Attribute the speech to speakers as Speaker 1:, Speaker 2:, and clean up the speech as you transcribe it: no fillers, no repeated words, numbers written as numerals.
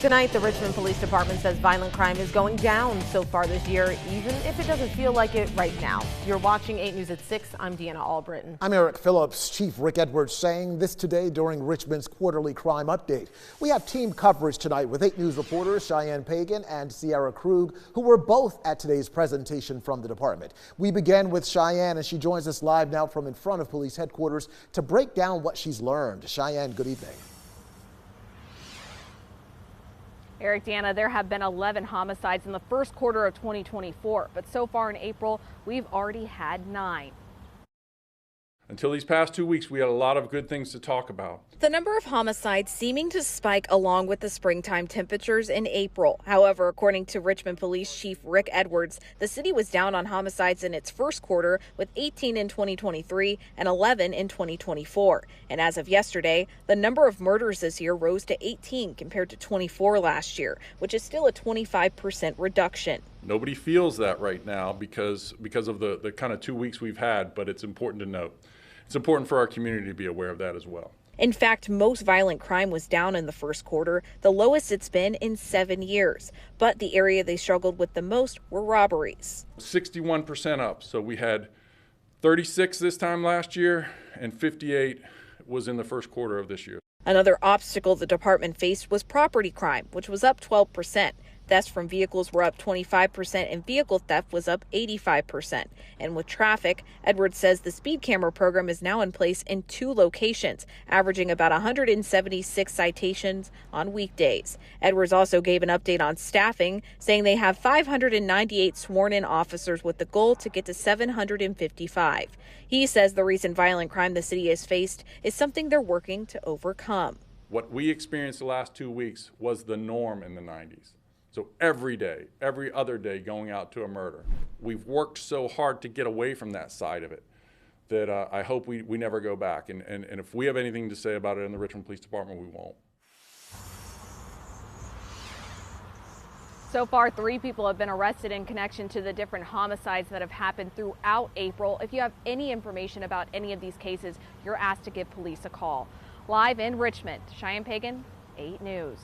Speaker 1: Tonight, the Richmond Police Department says violent crime is going down so far this year, even if it doesn't feel like it right now. You're watching 8 News at 6. I'm Deanna Albritton.
Speaker 2: I'm Eric Phillips. Chief Rick Edwards saying this today during Richmond's quarterly crime update. We have team coverage tonight with 8 News reporters Cheyenne Pagan and Sierra Krug, who were both at today's presentation from the department. We begin with Cheyenne, and she joins us live now from in front of police headquarters to break down what she's learned. Cheyenne, good evening.
Speaker 3: Eric, Deanna, there have been 11 homicides in the first quarter of 2024, but so far in April, we've already had 9.
Speaker 4: Until these past 2 weeks, we had a lot of good things to talk about.
Speaker 3: The number of homicides seeming to spike along with the springtime temperatures in April. However, according to Richmond Police Chief Rick Edwards, the city was down on homicides in its first quarter with 18 in 2023 and 11 in 2024. And as of yesterday, the number of murders this year rose to 18 compared to 24 last year, which is still a 25% reduction.
Speaker 4: Nobody feels that right now because of the kind of 2 weeks we've had, but it's important to note. It's important for our community to be aware of that as well.
Speaker 3: In fact, most violent crime was down in the first quarter, the lowest it's been in 7 years. But the area they struggled with the most were robberies.
Speaker 4: 61% up. So we had 36 this time last year, and 58 was in the first quarter of this year.
Speaker 3: Another obstacle the department faced was property crime, which was up 12%. Thefts from vehicles were up 25% and vehicle theft was up 85%. And with traffic, Edwards says the speed camera program is now in place in 2 locations, averaging about 176 citations on weekdays. Edwards also gave an update on staffing, saying they have 598 sworn-in officers with the goal to get to 755. He says the recent violent crime the city has faced is something they're working to overcome.
Speaker 4: What we experienced the last 2 weeks was the norm in the 90s. So every day, every other day going out to a murder. We've worked so hard to get away from that side of it that I hope we never go back. And if we have anything to say about it in the Richmond Police Department, we won't.
Speaker 3: So far, 3 people have been arrested in connection to the different homicides that have happened throughout April. If you have any information about any of these cases, you're asked to give police a call. Live in Richmond, Cheyenne Pagan, 8 News.